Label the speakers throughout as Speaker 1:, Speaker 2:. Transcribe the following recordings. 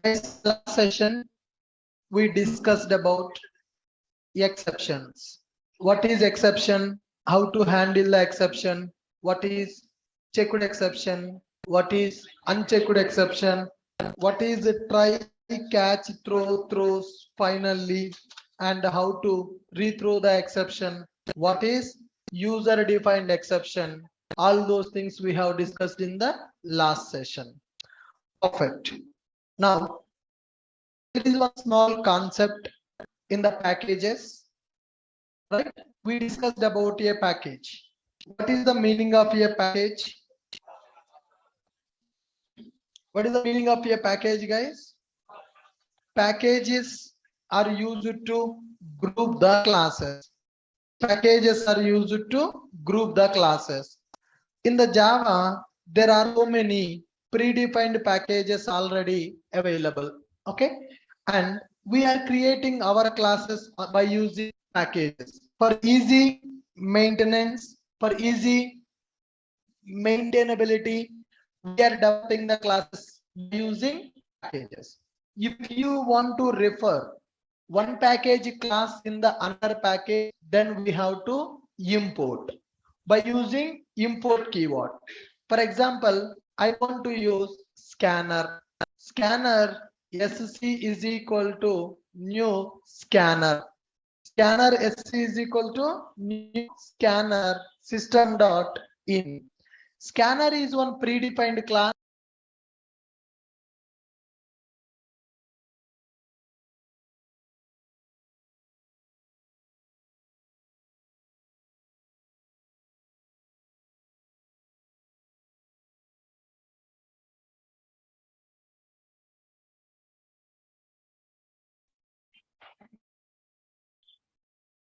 Speaker 1: Last session we discussed about exceptions. What is exception? How to handle the exception? What is checked exception? What is unchecked exception? What is try, catch, throws finally, and how to rethrow the exception? What is user defined exception? All those things we have discussed in the last session. Perfect. Now there is one small concept in the packages, right? We discussed about a package. What is the meaning of a package? What is the meaning of a package, guys? Packages are used to group the classes. Packages are used to group the classes. In the Java, there are so many predefined packages already available. Okay, and we are creating our classes by using packages for easy maintenance, for easy maintainability. We are developing the classes using packages. If you want to refer one package class in the another package, then we have to import by using import keyword. For example, I want to use scanner. Scanner sc is equal to new scanner. Scanner sc is equal to new scanner system dot in. Scanner is one predefined class.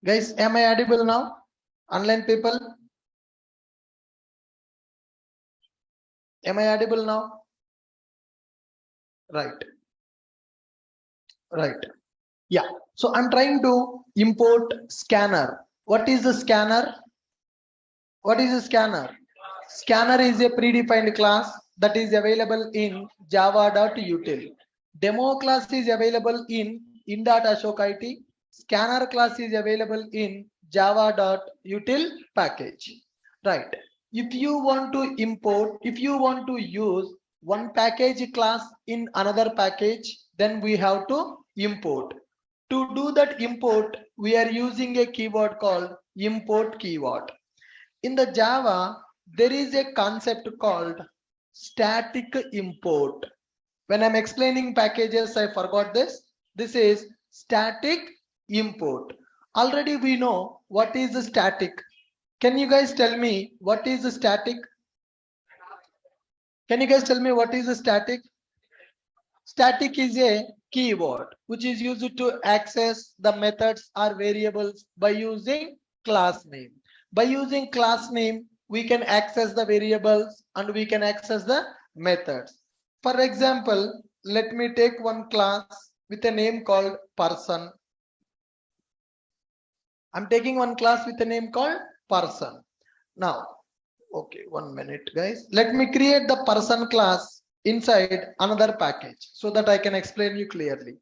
Speaker 1: Guys, am I audible now? Online people? Am I audible now? Right. Right. Yeah. So I'm trying to import scanner. What is the scanner? What is a scanner? Scanner is a predefined class that is available in java.util. Demo class is available in in.ashokit. Scanner class is available in java.util package. Right. If you want to import, if you want to use one package class in another package, then we have to import. To do that import, we are using a keyword called import keyword. In the Java, there is a concept called static import. When I'm explaining packages, I forgot this. This is static import. Already we know what is the static. Can you guys tell me what is the static? Can you guys tell me what is the static? Static is a keyword which is used to access the methods or variables by using class name. By using class name, we can access the variables and we can access the methods. For example, let me take one class with a name called person. I'm taking one class with a name called person. Now, okay, 1 minute, guys. Let me create the person class inside another package so that I can explain you clearly.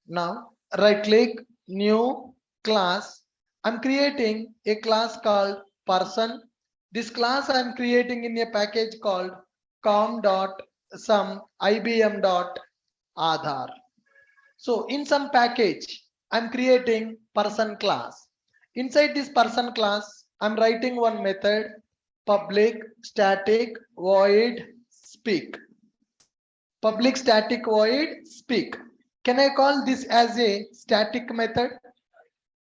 Speaker 1: Now, right click, new class. I'm creating a class called person. This class I'm creating in a package called com.some ibm.aadhar. So in some package, I'm creating person class. Inside this person class, I'm writing one method, public static void speak. Public static void speak. Can I call this as a static method?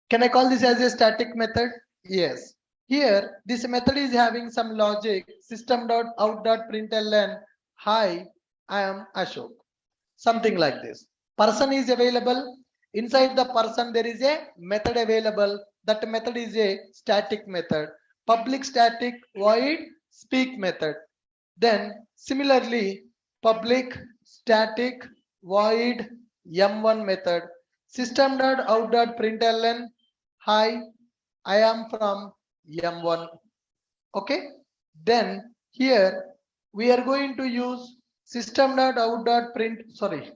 Speaker 1: Can I call this as a static method? Yes. Here, this method is having some logic, system.out.println, hi, I am Ashok. Something like this. Person is available. Inside the person, there is a method available. That method is a static method. Public static void speak method. Then similarly, public static void m1 method. System.out.println, hi, I am from m1. Okay. Then here we are going to use system.out.print. Sorry.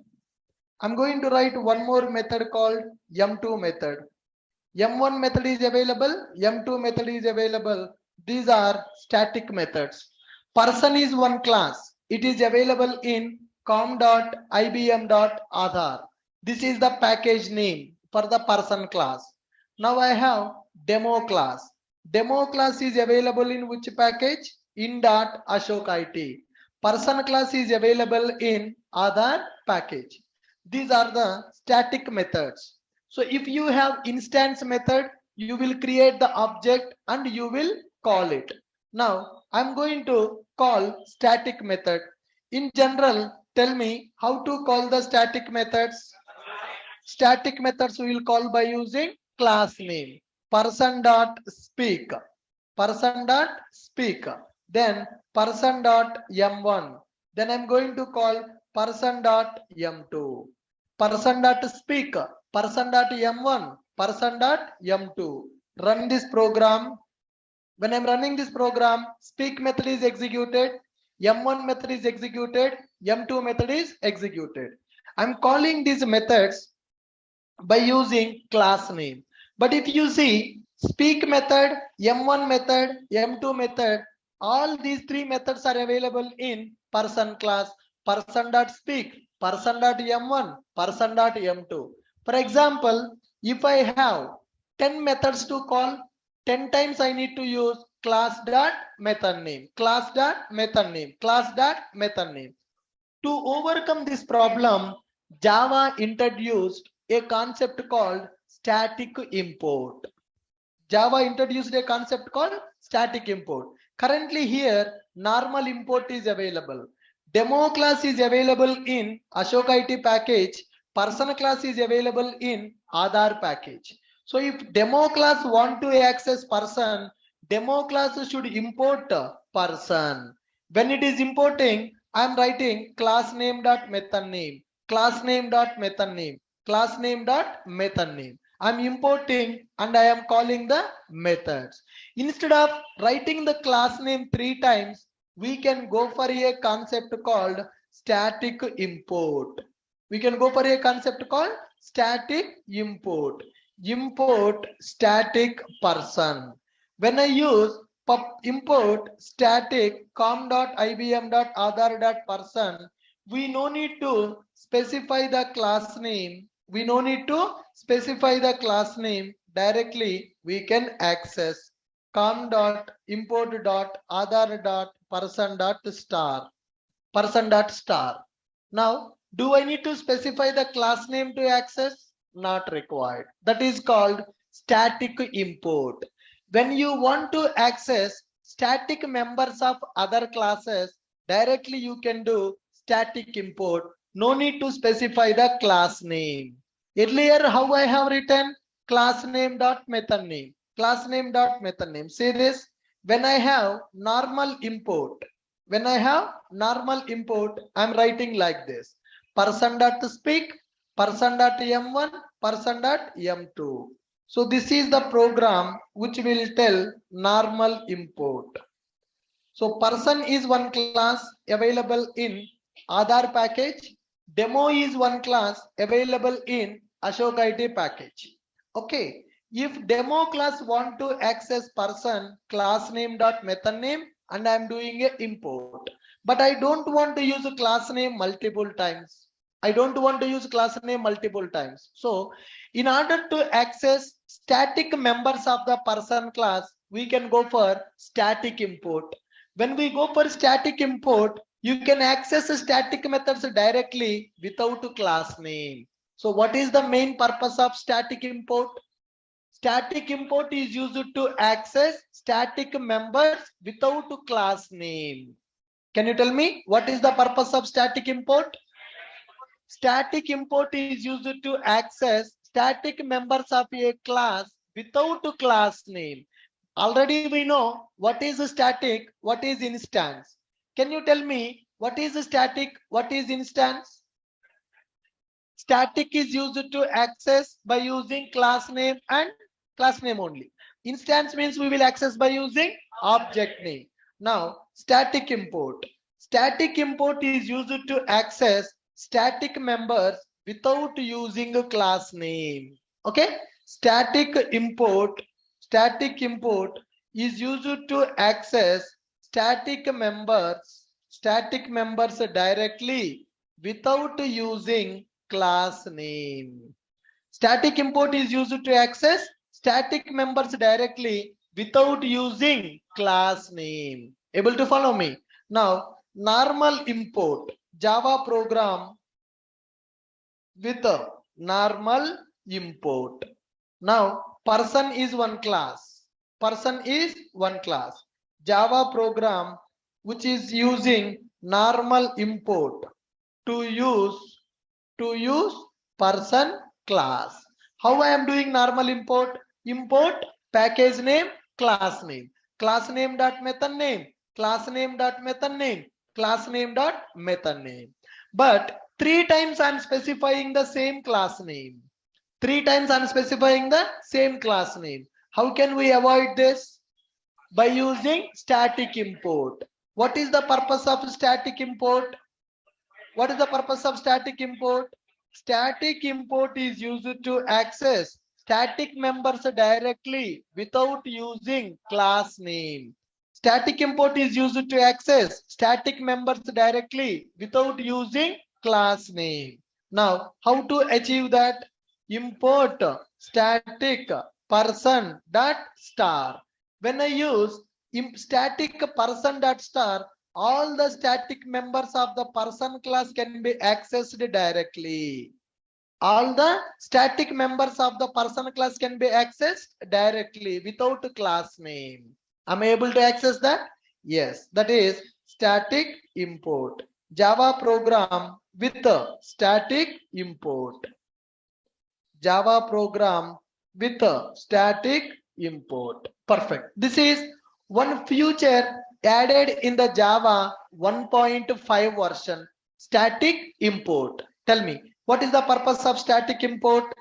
Speaker 1: I'm going to write one more method called M2 method. M1 method is available, M2 method is available. These are static methods. Person is one class. It is available in com.ibm.aadhar. This is the package name for the person class. Now I have demo class. Demo class is available in which package? In.ashok.it. Person class is available in Aadhar package. These are the static methods. So if you have instance method, you will create the object and you will call it. Now I'm going to call static method. In general, tell me how to call the static methods. Static methods we will call by using class name. Person dot speak. Person dot speak. Then person dot m1. Then I'm going to call person dot m2. Person dot speak. Person dot m1. Person dot m2. Run this program. When I'm running this program, speak method is executed, m1 method is executed, m2 method is executed. I'm calling these methods by using class name. But if you see speak method, m1 method, m2 method, all these three methods are available in person class, person.speak, person.m1, person.m2. For example, if I have 10 methods to call, 10 times I need to use class.method name, class.method name, class.method name. To overcome this problem, Java introduced a concept called static import. Java introduced a concept called static import. Currently here, normal import is available. Demo class is available in ashok.it package. Person class is available in Aadhar package. So if demo class want to access person, demo class should import person. When it is importing, I am writing class name dot method name, class name dot method name, class name dot method name. I'm importing and I am calling the methods. Instead of writing the class name 3 times, we can go for a concept called static import. We can go for a concept called static import. Import static person. When I use import static com.ibm.aadhar.person, we no need to specify the class name. We no need to specify the class name. Directly we can access com.import.aadhar.person.star, person.star. Now, do I need to specify the class name to access? Not required. That is called static import. When you want to access static members of other classes, directly you can do static import. No need to specify the class name. Earlier, how I have written class name dot method name, class name dot method name. See this, when I have normal import, when I have normal import, I'm writing like this: person.speak, person.m1, person.m2. So this is the program which will tell normal import. So person is one class available in Aadhar package. Demo is one class available in ashok.it package. Okay. If demo class want to access person, class name dot method name, and I am doing a import. But I don't want to use a class name multiple times. I don't want to use class name multiple times. So in order to access static members of the person class, we can go for static import. When we go for static import, you can access static methods directly without a class name. So what is the main purpose of static import? Static import is used to access static members without a class name. Can you tell me what is the purpose of static import? Static import is used to access static members of a class without a class name. Already we know what is a static, what is instance. Can you tell me what is a static, what is instance? Static is used to access by using class name and class name only. Instance means we will access by using object name. Now static import. Static import is used to access static members without using a class name. Okay, static import is used to access static members directly without using class name. Static import is used to access static members directly without using class name. Able to follow me? Now, normal import, Java program with a normal import. Now, person is one class. Person is one class. Java program which is using normal import to use person class. How I am doing normal import? Import package name, class name. Class name dot method name. Class name dot method name. Class name dot method name. But 3 times I am specifying the same class name. 3 times I am specifying the same class name. How can we avoid this? By using static import. What is the purpose of static import? What is the purpose of static import? Static import is used to access static members directly without using class name. Static import is used to access static members directly without using class name. Now, how to achieve that? Import static person dot star. When I use static person dot star, all the static members of the person class can be accessed directly. All the static members of the person class can be accessed directly without class name. Am I able to access that? Yes, that is static import. Java program with a static import. Java program with a static import. Perfect. This is one feature added in the Java 1.5 version, static import. Tell me, what is the purpose of static import?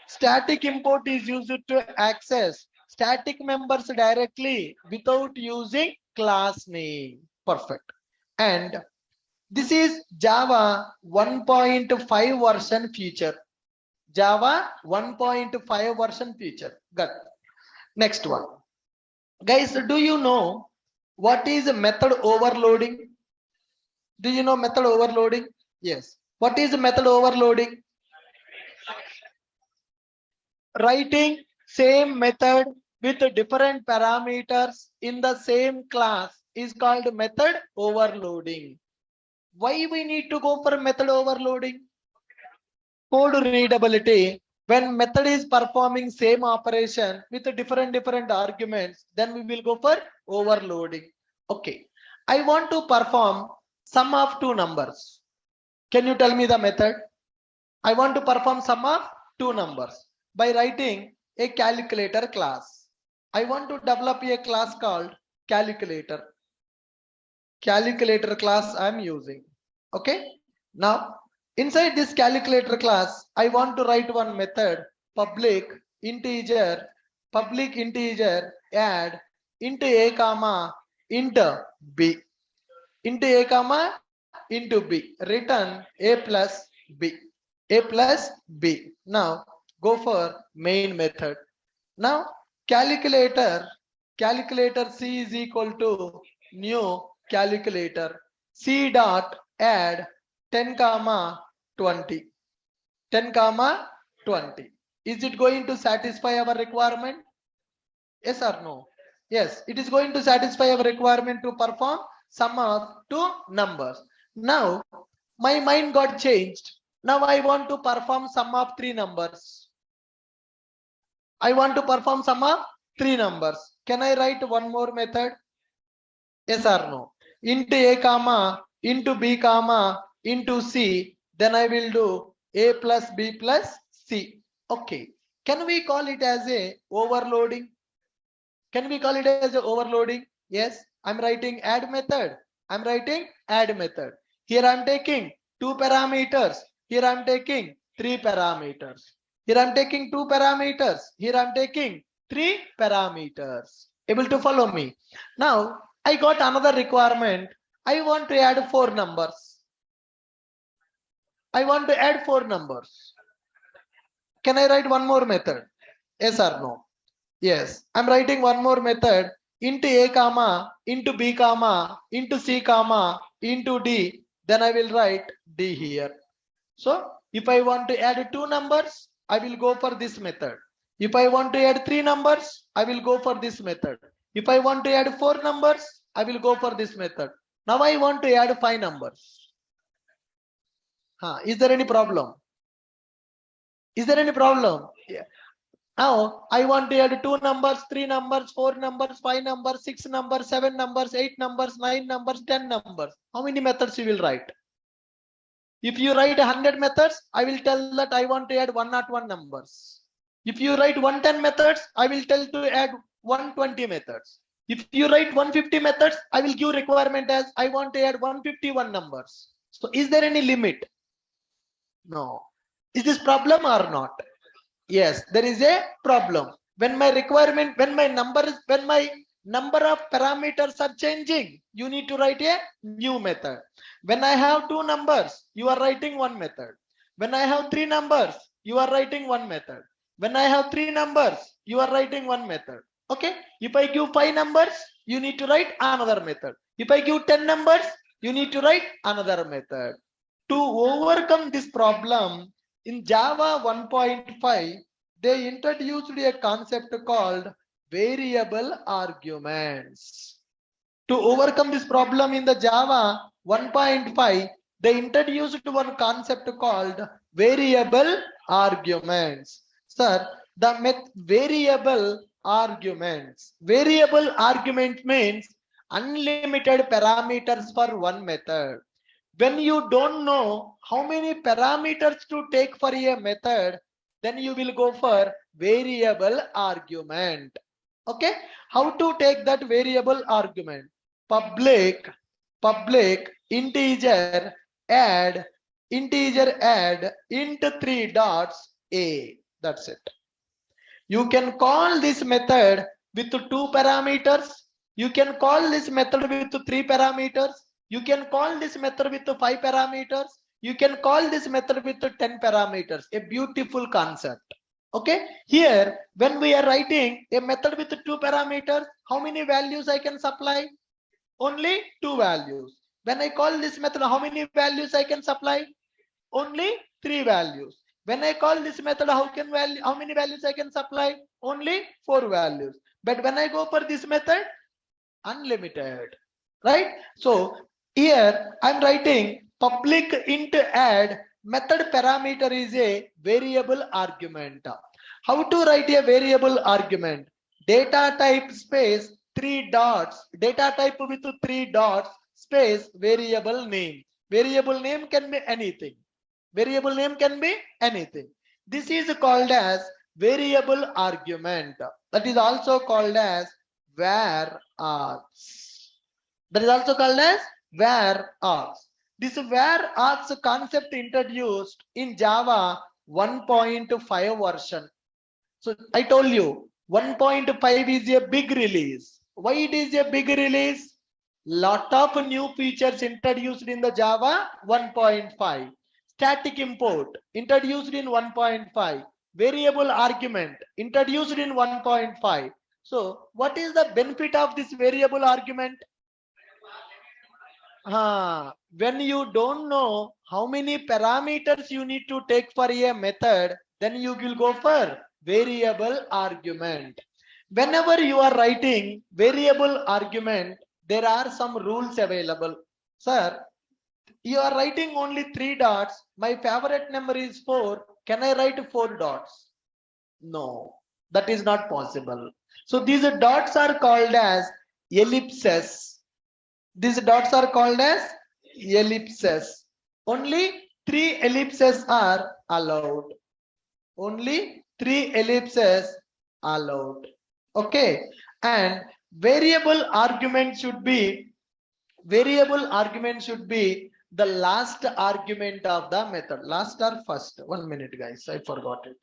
Speaker 1: Static import is used to access static members directly without using class name. Perfect. And this is Java 1.5 version feature. Java 1.5 version feature. Good. Next one. Guys, do you know what is method overloading? Do you know method overloading? Yes. What is method overloading? Writing same method with different parameters in the same class is called method overloading. Why we need to go for method overloading? Code readability. When method is performing same operation with different arguments, then we will go for overloading. Okay, I want to perform sum of two numbers. Can you tell me the method? I want to perform sum of two numbers by writing a calculator class. I want to develop a class called calculator. Calculator class I am using. Okay, now inside this calculator class, I want to write one method, public integer add into a comma into b, into a comma into b, return a plus b, a plus b. Now go for main method. Now calculator c is equal to new calculator c dot add 10 comma 20, 10 comma 20. Is it going to satisfy our requirement? Yes or no? Yes, it is going to satisfy our requirement to perform sum of two numbers. Now my mind got changed. Now I want to perform sum of three numbers. I want to perform sum of three numbers. Can I write one more method? Yes or no? Into a comma into b comma into c, then I will do a plus b plus c. Okay, can we call it as a overloading? Can we call it as a overloading? Yes, I'm writing add method. I'm writing add method. Here I'm taking two parameters. Here I'm taking three parameters. Here I'm taking two parameters. Here I'm taking three parameters. Able to follow me? Now I got another requirement. I want to add four numbers. I want to add 4 numbers. Can I write one more method? Yes or no? Yes. I'm writing one more method into A comma, into B comma, into C comma, into D. Then I will write D here. So if I want to add 2 numbers, I will go for this method. If I want to add 3 numbers, I will go for this method. If I want to add 4 numbers, I will go for this method. Now I want to add 5 numbers. Is there any problem? Is there any problem? Yeah. Now I want to add 2 numbers, 3 numbers, 4 numbers, 5 numbers, 6 numbers, 7 numbers, 8 numbers, 9 numbers, 10 numbers. How many methods you will write? If you write 100 methods, I will tell that I want to add 101 numbers. If you write 110 methods, I will tell to add 120 methods. If you write 150 methods, I will give requirement as I want to add 151 numbers. So is there any limit? No. Is this problem or not? Yes, there is a problem. When my requirement, when my number of parameters are changing, you need to write a new method. When I have 2 numbers, you are writing one method. When I have 3 numbers, you are writing one method. When I have 3 numbers, you are writing one method. Okay. If I give 5 numbers, you need to write another method. If I give 10 numbers, you need to write another method. To overcome this problem, in Java 1.5, they introduced a concept called variable arguments. To overcome this problem in the Java 1.5, they introduced one concept called variable arguments. Sir, the variable arguments. Variable argument means unlimited parameters for one method. When you don't know how many parameters to take for a method, then you will go for variable argument. Okay, how to take that variable argument? Public integer add int 3 dots a. That's it. You can call this method with 2 parameters. You can call this method with 3 parameters. You can call this method with 5 parameters. You can call this method with 10 parameters. A beautiful concept. Okay. Here, when we are writing a method with 2 parameters, how many values I can supply? Only 2 values. When I call this method, how many values I can supply? Only 3 values. When I call this method, how many values I can supply? Only 4 values. But when I go for this method, unlimited, right? So here I'm writing public int add method parameter is a variable argument. How to write a variable argument? Data type space 3 dots, data type with 3 dots space variable name. Variable name can be anything. Variable name can be anything. This is called as variable argument. That is also called as var args. That is also called as var args. This var args concept introduced in Java 1.5 version. So I told you 1.5 is a big release. Why it is a big release? Lot of new features introduced in the Java 1.5. Static import introduced in 1.5. Variable argument introduced in 1.5. So what is the benefit of this variable argument? When you don't know how many parameters you need to take for a method, then you will go for variable argument. Whenever you are writing variable argument, there are some rules available. Sir, you are writing only 3 dots. My favorite number is 4. Can I write 4 dots? No, that is not possible. So these dots are called as ellipses. These dots are called as ellipses. Only 3 ellipses are allowed. Only 3 ellipses allowed. Okay. And variable argument should be the last argument of the method. Last or first? 1 minute, guys. I forgot it.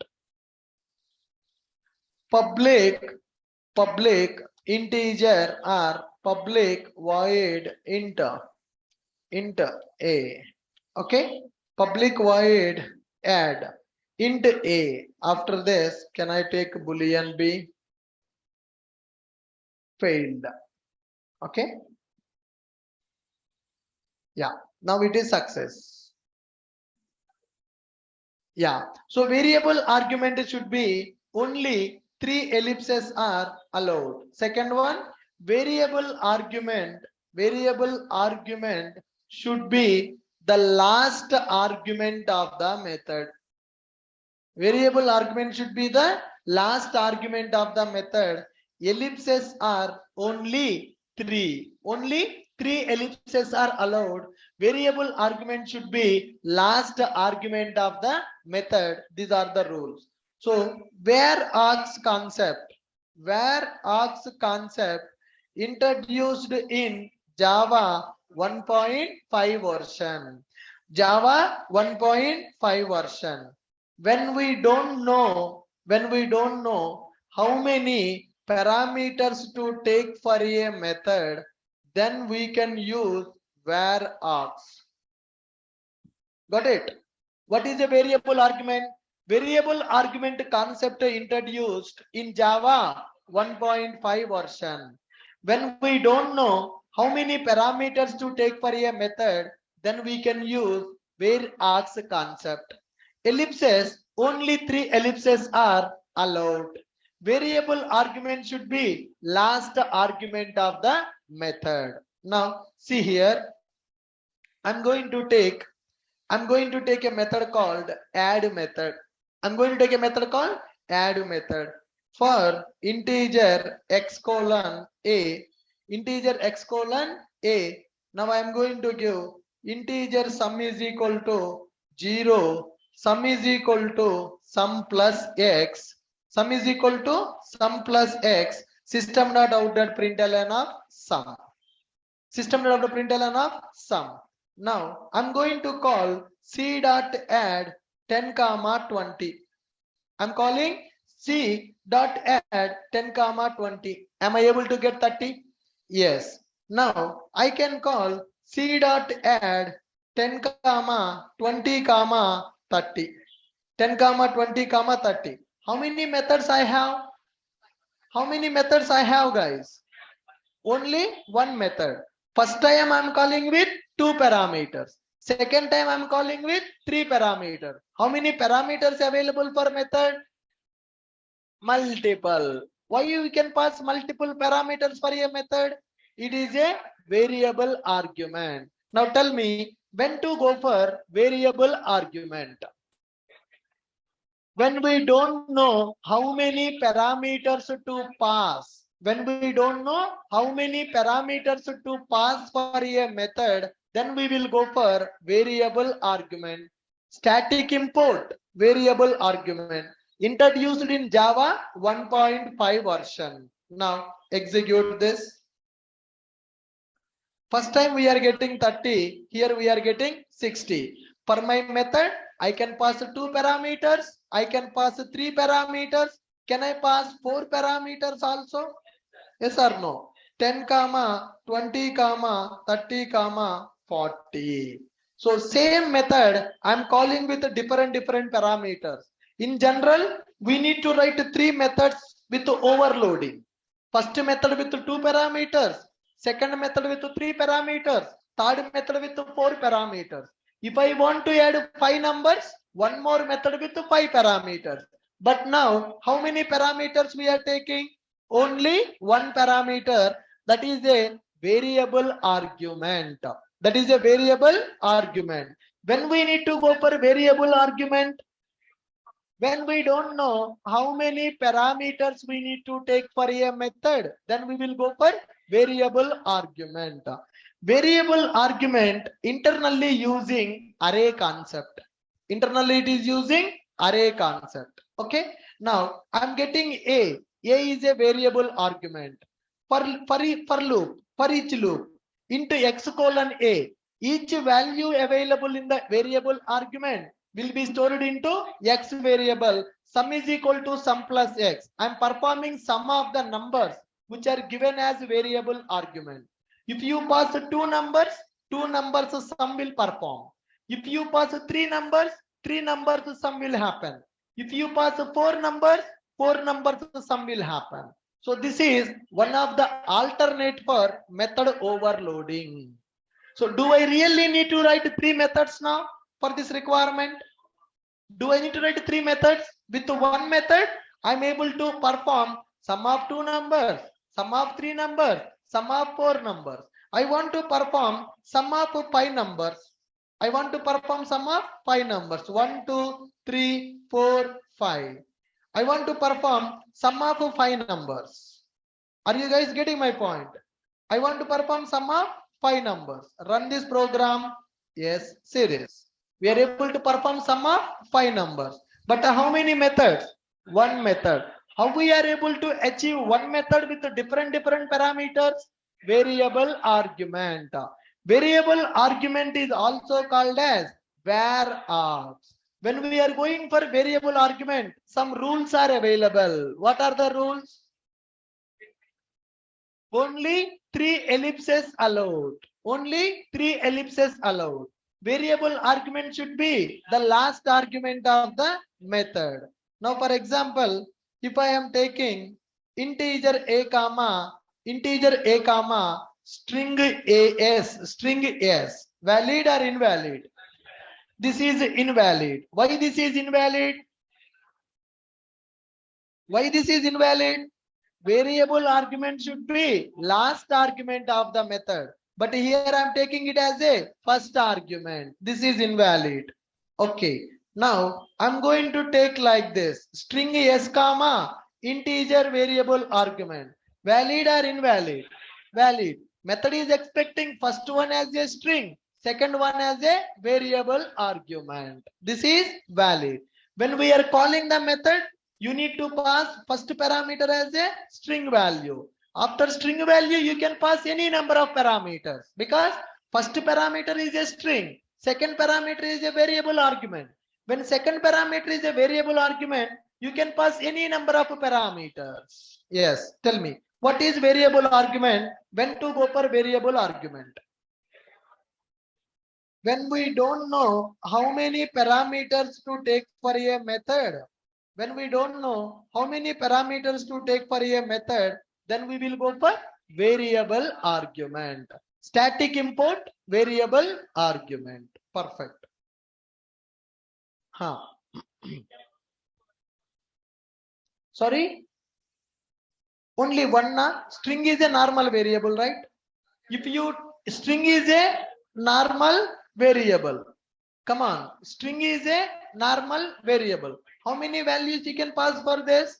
Speaker 1: Public integer or public void int a. Okay. public void add int a. After this, can I take boolean b? Failed. Okay. Yeah, now it is success. Yeah, so variable argument should be only 3 ellipses are allowed. Second one, variable argument should be the last argument of the method. Variable argument should be the last argument of the method. Ellipses are only 3. Only 3 ellipses are allowed. Variable argument should be last argument of the method. These are the rules. So where args concept introduced in Java 1.5 version. Java 1.5 version. When we don't know how many parameters to take for a method, then we can use where args. Got it? What is a variable argument? Variable argument concept introduced in Java 1.5 version. When we don't know how many parameters to take for a method, then we can use where args concept. Ellipses, only 3 ellipses are allowed. Variable argument should be last argument of the method. Now see here, I'm going to take a method called add method. I'm going to take a method called add method for integer x colon a. Now I'm going to give integer sum is equal to 0. Sum is equal to sum plus x. Sum is equal to sum plus x. System dot out dot println of sum. System dot out dot println of sum. Now I'm going to call c dot add 10 comma 20. I'm calling c dot add 10 comma 20. Am I able to get 30? Yes. Now I can call c dot add 10 comma 20 comma 30. 10 comma 20 comma 30. How many methods I have? How many methods I have, guys? Only one method. First time I'm calling with 2 parameters. Second time I'm calling with 3 parameters. How many parameters available for method? Multiple. Why you can pass multiple parameters for a method? It is a variable argument. Now tell me when to go for variable argument. When we don't know how many parameters to pass. When we don't know how many parameters to pass for a method, then we will go for variable argument. Static import variable argument introduced in Java 1.5 version. Now execute this. First time we are getting 30, here we are getting 60. For my method, I can pass 2 parameters, I can pass 3 parameters. Can I pass 4 parameters also? Yes or no? 10 comma 20 comma 30 comma 40. So same method I'm calling with different parameters. In general, we need to write 3 methods with overloading. First method with 2 parameters, second method with 3 parameters, third method with 4 parameters. If I want to add 5 numbers, one more method with 5 parameters. But now how many parameters we are taking? Only one parameter, that is a variable argument. That is a variable argument. When we need to go for variable argument, when we don't know how many parameters we need to take for a method, then we will go for variable argument. Variable argument internally using array concept. Internally it is using array concept. Okay. Now I'm getting a. A is a variable argument. For loop, for each loop into x colon a, each value available in the variable argument will be stored into x variable. Sum is equal to sum plus x. I'm performing sum of the numbers which are given as variable argument. If you pass 2 numbers sum will perform. If you pass three numbers sum will happen. If you pass four numbers sum will happen. So this is one of the alternate for method overloading. So do I really need to write three methods now for this requirement? Do I need to write three methods? With one method, I'm able to perform sum of two numbers, sum of three numbers, sum of four numbers. I want to perform sum of five numbers. I want to perform sum of five numbers. 1, 2, 3, 4, 5. I want to perform sum of five numbers. Are you guys getting my point? I want to perform sum of five numbers. Run this program. Yes, serious. We are able to perform sum of five numbers. But how many methods? One method. How we are able to achieve one method with different parameters? Variable argument. Variable argument is also called as var args. When we are going for variable argument, some rules are available. What are the rules? Only three ellipses allowed. Only three ellipses allowed. Variable argument should be the last argument of the method. Now, for example, if I am taking integer a comma, string s, valid or invalid? This is invalid. Why this is invalid? Why this is invalid? Variable argument should be last argument of the method. But here I am taking it as a first argument. This is invalid. Okay. Now I'm going to take like this. String s comma integer variable argument. Valid or invalid? Valid. Method is expecting first one as a string, second one as a variable argument. This is valid. When we are calling the method, you need to pass first parameter as a string value. After string value, you can pass any number of parameters because first parameter is a string, second parameter is a variable argument. When second parameter is a variable argument, you can pass any number of parameters. Yes, tell me, what is variable argument? When to go for variable argument? When we don't know how many parameters to take for a method. When we don't know how many parameters to take for a method, then we will go for variable argument. Static import, variable argument. Perfect. Huh. Sorry? Only one string is a normal variable, right? If you string is a normal variable. Come on, string is a normal variable. How many values you can pass for this?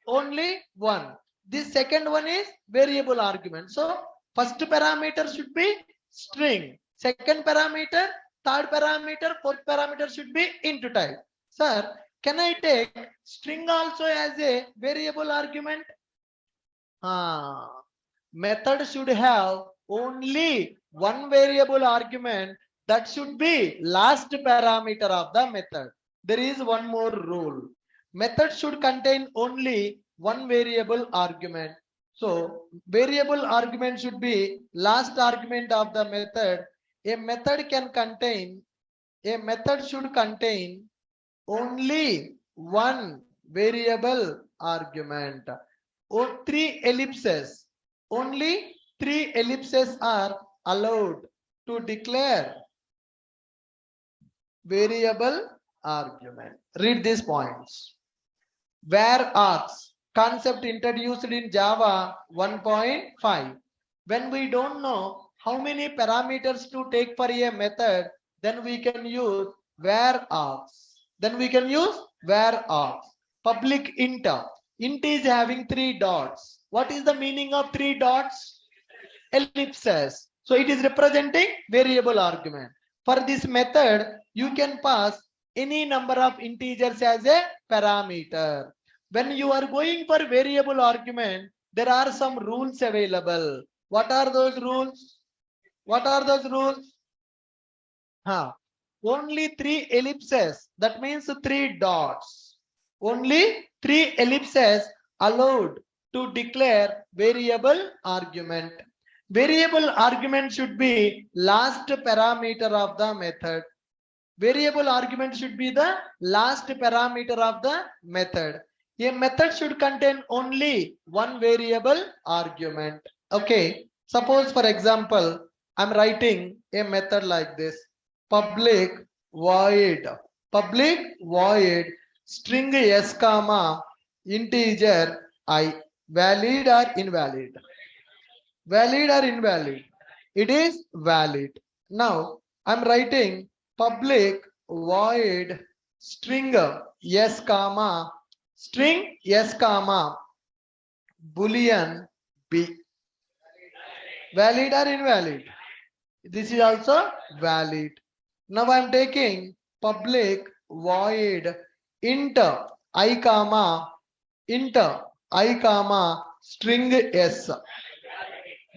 Speaker 1: Only one. This second one is variable argument. So first parameter should be string. Second parameter, third parameter, fourth parameter should be int type. Sir, can I take string also as a variable argument? Method should have only one variable argument. That should be last parameter of the method. There is one more rule. Method should contain only one variable argument. So variable argument should be last argument of the method. A method should contain only one variable argument. Or three ellipses. Only three ellipses are allowed to declare variable argument. Read these points. Var args, concept introduced in Java 1.5. When we don't know how many parameters to take for a method, then we can use var args. Public int. Int is having three dots. What is the meaning of three dots? Ellipses. So it is representing variable argument. For this method, you can pass any number of integers as a parameter. When you are going for variable argument, there are some rules available. What are those rules? Only three ellipses. That means three dots. Only three ellipses allowed to declare variable argument. Variable argument should be last parameter of the method. Variable argument should be the last parameter of the method. A method should contain only one variable argument. Okay. Suppose for example, I'm writing a method like this. Public void string s comma integer I. Valid or invalid? Valid or invalid? It is valid. Now I'm writing public void string s comma boolean b. Valid or invalid? This is also valid. Now I'm taking public void int I comma string s.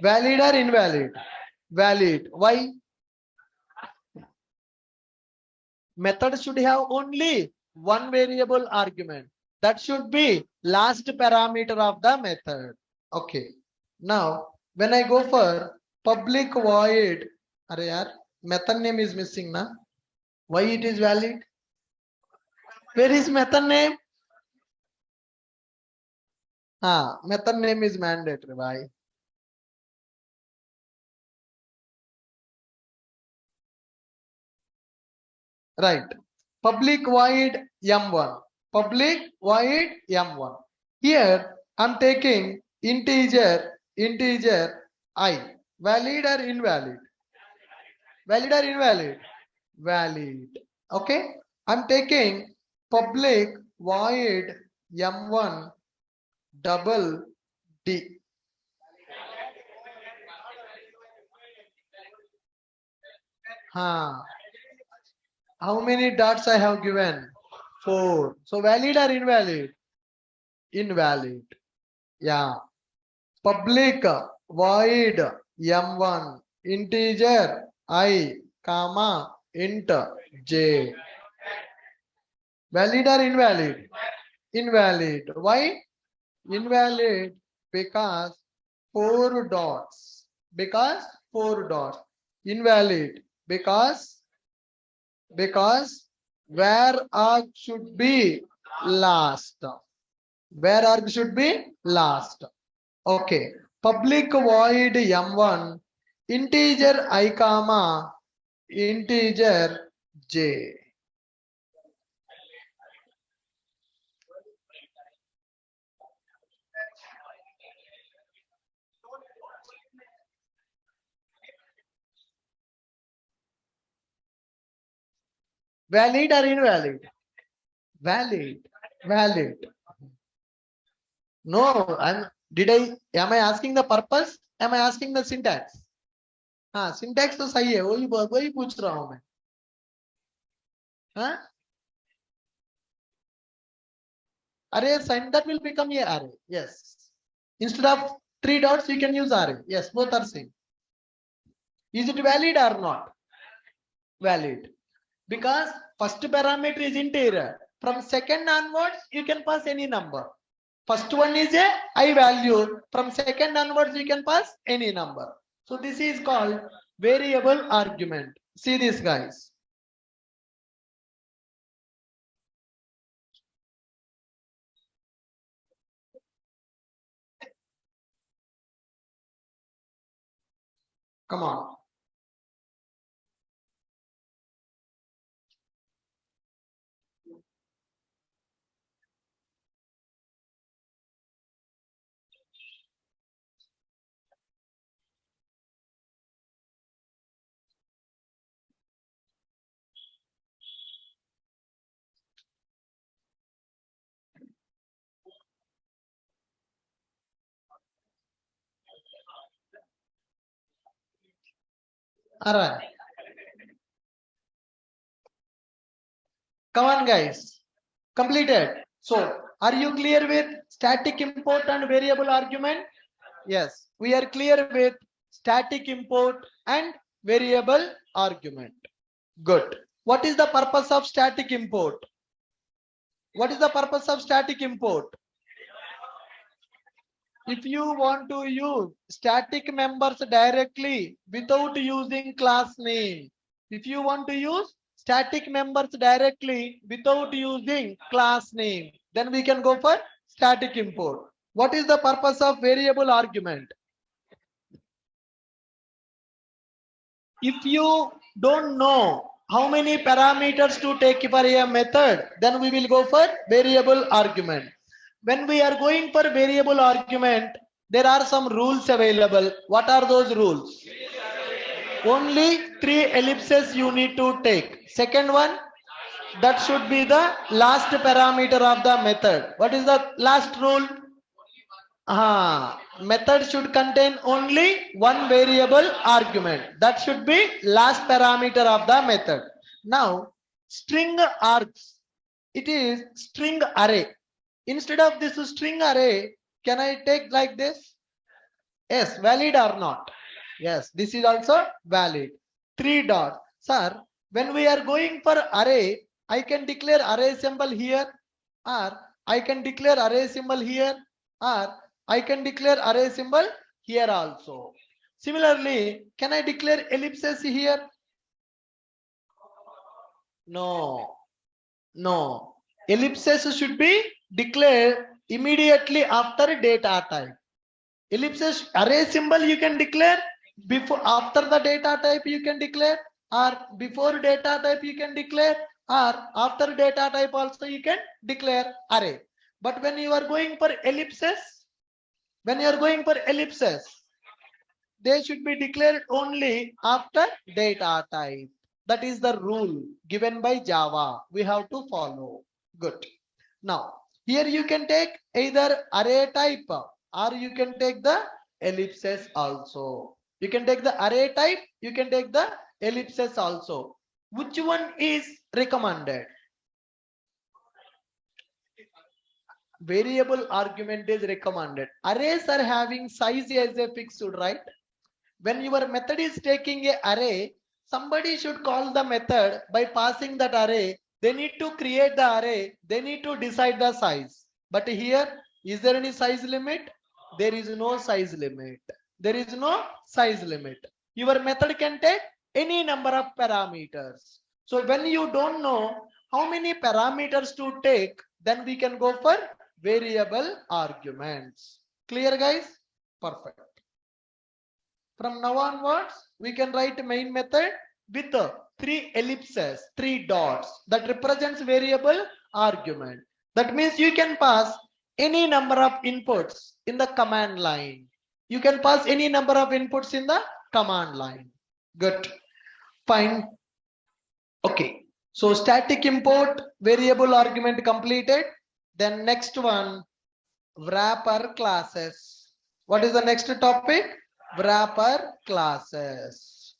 Speaker 1: Valid or invalid? Valid. Why? Method should have only one variable argument. That should be last parameter of the method. Okay. Now, when I go for public void, method name is missing, na? Why it is valid? Where is method name? Method name is mandatory. Why? Right. Public void m1. Public void m1. Here I'm taking integer I. Valid or invalid? Valid or invalid? Valid. Okay. I'm taking public void m1 double d. How many dots I have given? 4. So valid or invalid? Invalid. Yeah. Public void m1 integer I comma int j. Valid or invalid? Invalid. Why? Invalid because 4 dots. Because 4 dots. Invalid because where arg should be last. Where arg should be last. Okay. Public void m1 integer I comma integer j. Valid or invalid? Valid. Valid. No, am I asking the purpose? Am I asking the syntax? Syntax तो सही है, वही पूछ रहा हूं मैं. Array sign that will become a array. Yes. Instead of 3 dots, you can use array. Yes, both are same. Is it valid or not? Valid. Because first parameter is integer. From second onwards, you can pass any number. First one is a I value. From second onwards, you can pass any number. So this is called variable argument. See this, guys. Come on. All right. Come on, guys. Completed. So, are you clear with static import and variable argument? Yes, we are clear with static import and variable argument. Good. What is the purpose of static import? What is the purpose of static import? If you want to use static members directly without using class name, if you want to use static members directly without using class name, then we can go for static import. What is the purpose of variable argument? If you don't know how many parameters to take for a method, then we will go for variable argument. When we are going for variable argument, there are some rules available. What are those rules? Only 3 ellipses you need to take. Second one, that should be the last parameter of the method. What is the last rule? Method should contain only one variable argument. That should be last parameter of the method. Now, string args, it is string array. Instead of this string array, can I take like this? Yes, valid or not? Yes, this is also valid. 3 dots. Sir, when we are going for array, I can declare array symbol here, or I can declare array symbol here, or I can declare array symbol here also. Similarly, can I declare ellipses here? No. No. Ellipses should be declared immediately after data type. Ellipses array symbol you can declare before, after the data type you can declare, or before data type you can declare, or after data type also you can declare array. But when you are going for ellipses, they should be declared only after data type. That is the rule given by Java. We have to follow. Good. Now, here you can take either array type, or you can take the ellipses also. You can take the array type, you can take the ellipses also. Which one is recommended? Variable argument is recommended. Arrays are having size as a fixed, right? When your method is taking an array, somebody should call the method by passing that array. They need to create the array. They need to decide the size. But here, is there any size limit? There is no size limit. There is no size limit. Your method can take any number of parameters. So when you don't know how many parameters to take, then we can go for variable arguments. Clear, guys? Perfect. From now onwards, we can write main method with 3 ellipses, 3 dots that represents variable argument. That means you can pass any number of inputs in the command line. You can pass any number of inputs in the command line. Good. Fine. Okay. So static import, variable argument completed. Then next one, wrapper classes. What is the next topic? Wrapper classes.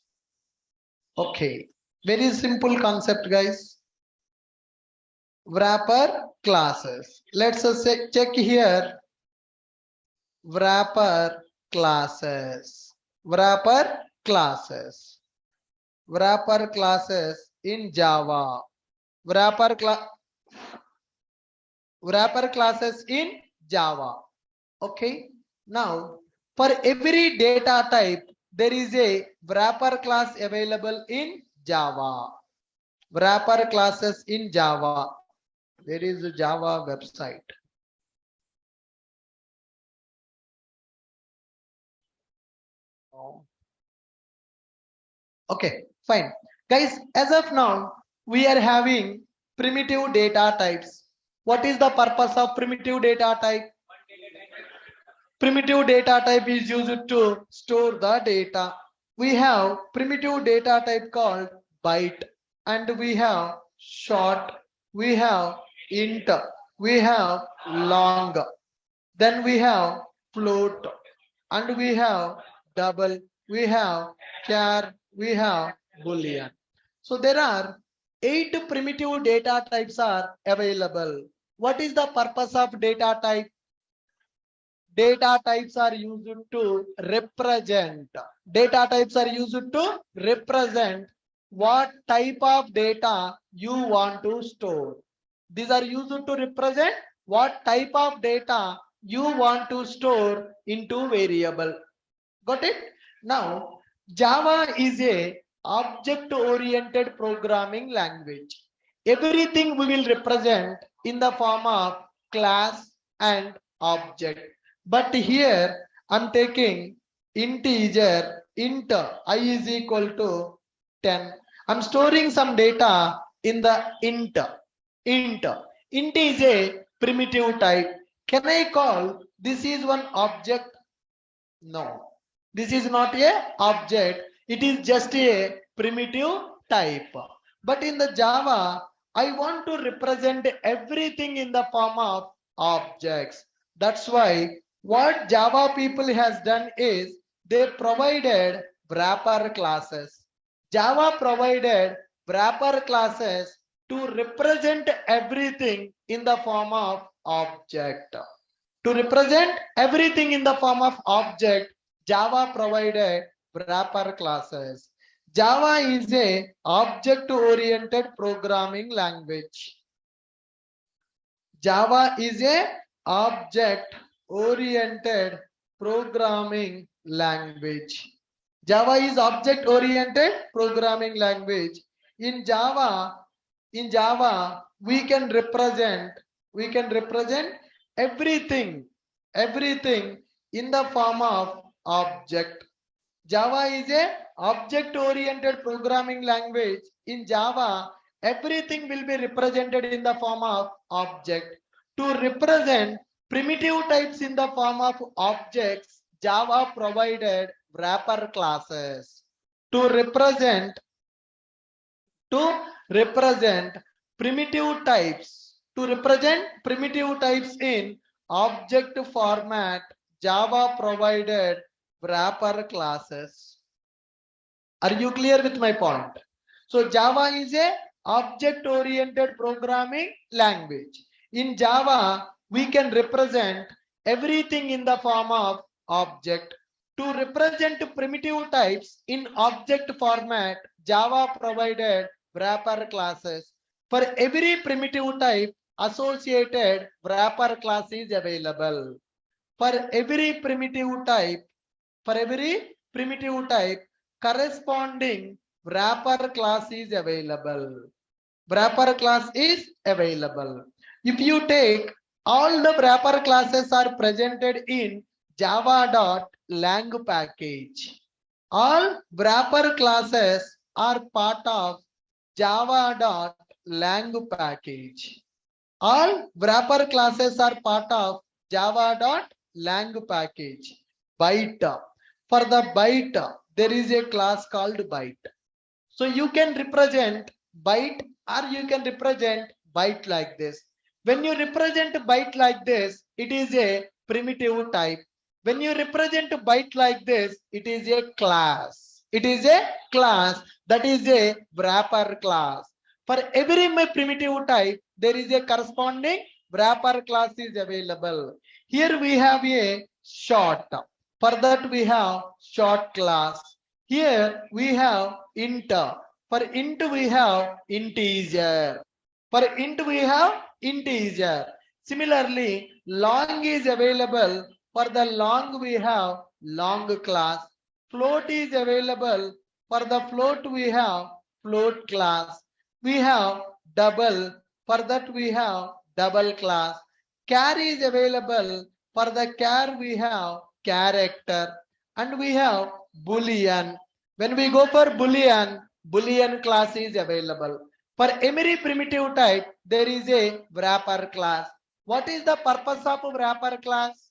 Speaker 1: Okay, very simple concept, guys. Wrapper classes. Let's check here. Wrapper classes. Wrapper classes. Wrapper classes in Java. Wrapper classes in Java. Okay. Now, for every data type, there is a wrapper class available in Java. Wrapper classes in Java. There is a Java website. Okay, fine. Guys, as of now, we are having primitive data types. What is the purpose of primitive data type? Primitive data type is used to store the data. We have primitive data type called byte, and we have short, we have int, we have long, then we have float, and we have double, we have char, we have boolean. So there are 8 primitive data types are available. What is the purpose of data type? Data types are used to represent. Data types are used to represent what type of data you want to store. These are used to represent what type of data you want to store into variable. Got it? Now, Java is a object-oriented programming language. Everything we will represent in the form of class and object. But here I'm taking integer int I is equal to 10. I'm storing some data in the int. Int is a primitive type. Can I call this is one object? No, this is not a object. It is just a primitive type. But in the Java, I want to represent everything in the form of objects. That's why what Java people has done is they provided wrapper classes. Java provided wrapper classes to represent everything in the form of object. To represent everything in the form of object, Java provided wrapper classes. Java is a object-oriented programming language. Java is a object-oriented programming language. Java is object-oriented programming language. In Java, we can represent everything in the form of object. Java is a object-oriented programming language. In Java, everything will be represented in the form of object. To represent primitive types in the form of objects, Java provided wrapper classes. To represent primitive types, in object format, Java provided wrapper classes. Are you clear with my point? So Java is a object-oriented programming language. In Java, we can represent everything in the form of object. To represent primitive types in object format, Java provided wrapper classes. For every primitive type, associated wrapper class is available. For every primitive type, corresponding wrapper class is available. If you take all the wrapper classes are presented in java.lang package. All wrapper classes are part of java.lang package. All wrapper classes are part of java.lang package. Byte. For the byte, there is a class called byte. So you can represent byte or you can represent byte like this. When you represent byte like this, it is a primitive type. When you represent byte like this, it is a class. It is a class, that is a wrapper class. For every primitive type, there is a corresponding wrapper class is available. Here we have a short. For that we have short class. Here we have int. For int we have integer. For int we have integer. Similarly, long is available. For the long we have long class. Float is available. For the float we have float class. We have double. For that we have double class. Char is available. For the char we have character. And we have boolean. When we go for boolean class is available. For every primitive type, there is a wrapper class. What is the purpose of wrapper class?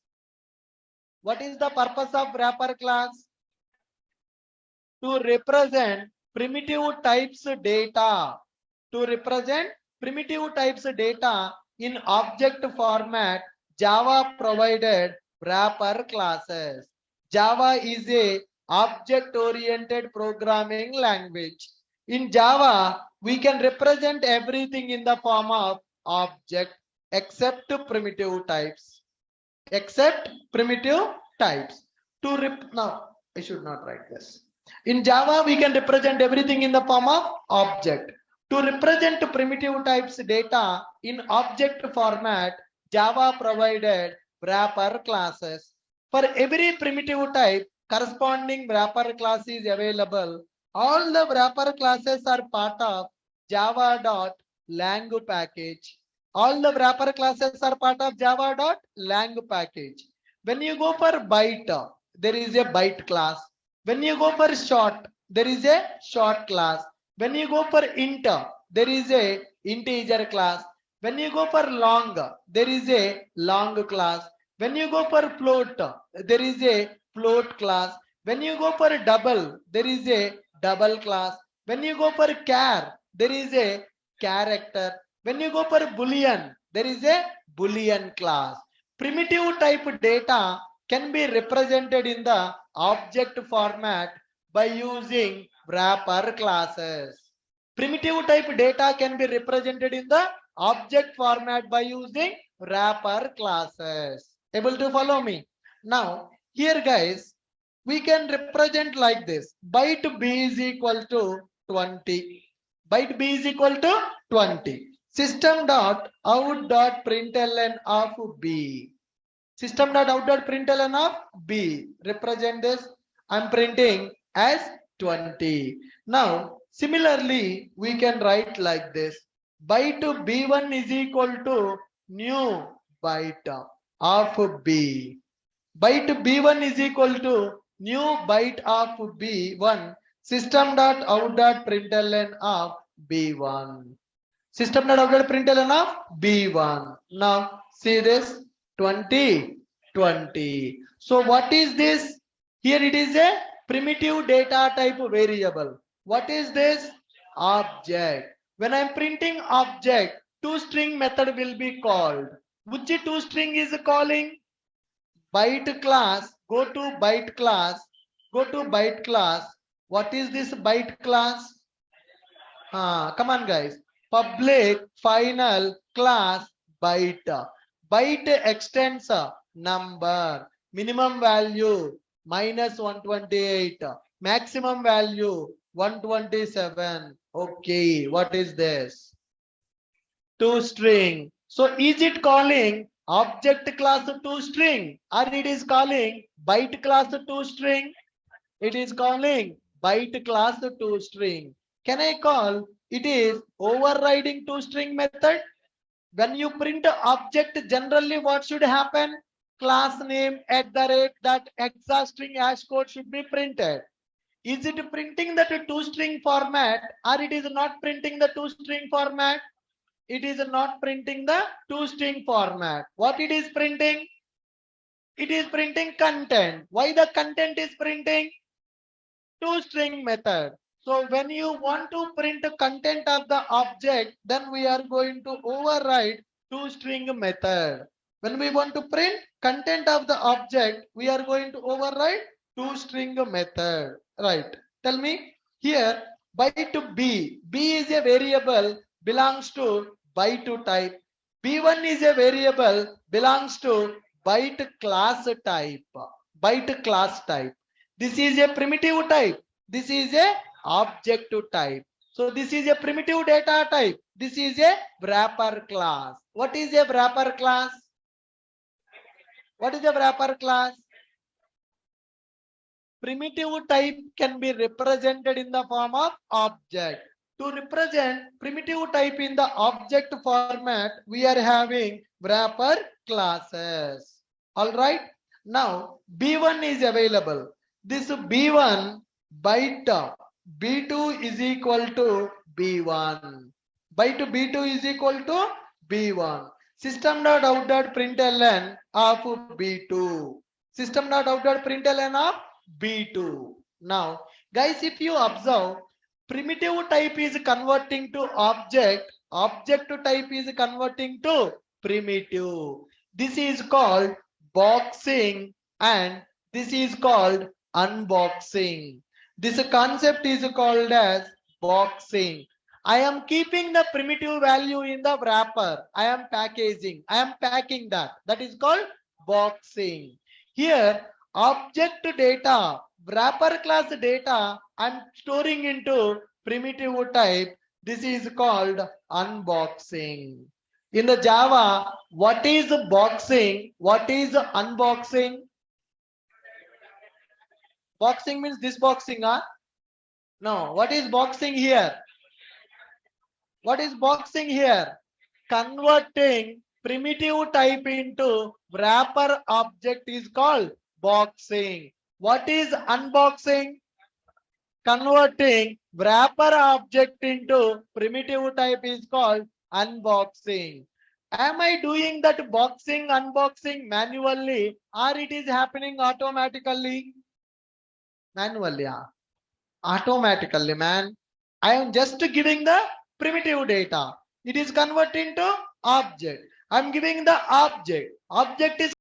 Speaker 1: What is the purpose of wrapper class? To represent primitive types data. To represent primitive types data in object format, Java provided wrapper classes. Java is a object-oriented programming language. In Java, we can represent everything in the form of object except primitive types. Now, I should not write this. In Java, we can represent everything in the form of object. To represent primitive types data in object format, Java provided wrapper classes. For every primitive type, corresponding wrapper class is available. All the wrapper classes are part of java.lang package. All the wrapper classes are part of java.lang package. When you go for byte, there is a byte class. When you go for short, there is a short class. When you go for int, there is a integer class. When you go for long, there is a long class. When you go for float, there is a float class. When you go for double, there is a double class. When you go for char, there is a character. When you go for boolean, there is a boolean class. Primitive type data can be represented in the object format by using wrapper classes. Primitive type data can be represented in the object format by using wrapper classes. Able to follow me? Now, here guys, we can represent like this. Byte b is equal to 20. Byte b is equal to 20. System dot out dot println of b. System dot out dot println of b. Represent this. I'm printing as 20. Now, similarly, we can write like this. Byte b1 is equal to new byte of b. Byte b1 is equal to new byte of b1. System dot out dot println of b1. System dot out dot println of b1. Now see this 20, 20. So what is this? Here it is a primitive data type variable. What is this? Object. When I am printing object, toString method will be called. Which toString is calling? Byte class. Go to byte class. Go to byte class. What is this byte class? Come on guys. Public final class byte. Byte extends number. Minimum value -128. Maximum value 127. Okay, what is this? ToString. So is it calling object class ToString or it is calling byte class ToString? It is calling byte class ToString. Can I call it is overriding ToString method? When you print an object, generally what should happen? Class name @ hexastring hash code should be printed. Is it printing the ToString format or it is not printing the ToString format? It is not printing the ToString format. What it is printing? It is printing content. Why the content is printing? ToString method. So when you want to print the content of the object, then we are going to override ToString method. When we want to print content of the object, we are going to override ToString method. Right. Tell me here byte b. B is a variable belongs to byte type. B1 is a variable belongs to byte class type. Byte class type. This is a primitive type. This is a object type. So this is a primitive data type. This is a wrapper class. What is a wrapper class? What is a wrapper class? Primitive type can be represented in the form of object. To represent primitive type in the object format, we are having wrapper classes. All right. Now B1 is available. This B1 byte B2 is equal to B1. Byte B2 is equal to B1. System dot out dot println of B2. System dot out dot println of B2. Now, guys, if you observe, primitive type is converting to object. Object type is converting to primitive. This is called boxing and this is called unboxing. This concept is called as boxing. I am keeping the primitive value in the wrapper. I am packaging. I am packing that. That is called boxing. Here, object data, wrapper class data, I am storing into primitive type. This is called unboxing. In the Java, what is boxing? What is unboxing? Boxing means this boxing, huh? No, what is boxing here? What is boxing here? Converting primitive type into wrapper object is called boxing. What is unboxing? Converting wrapper object into primitive type is called unboxing. Am I doing that boxing, unboxing manually, or it is happening automatically? Manually, yeah. Automatically, man. I am just giving the primitive data. It is converting to object. I'm giving the object. Object is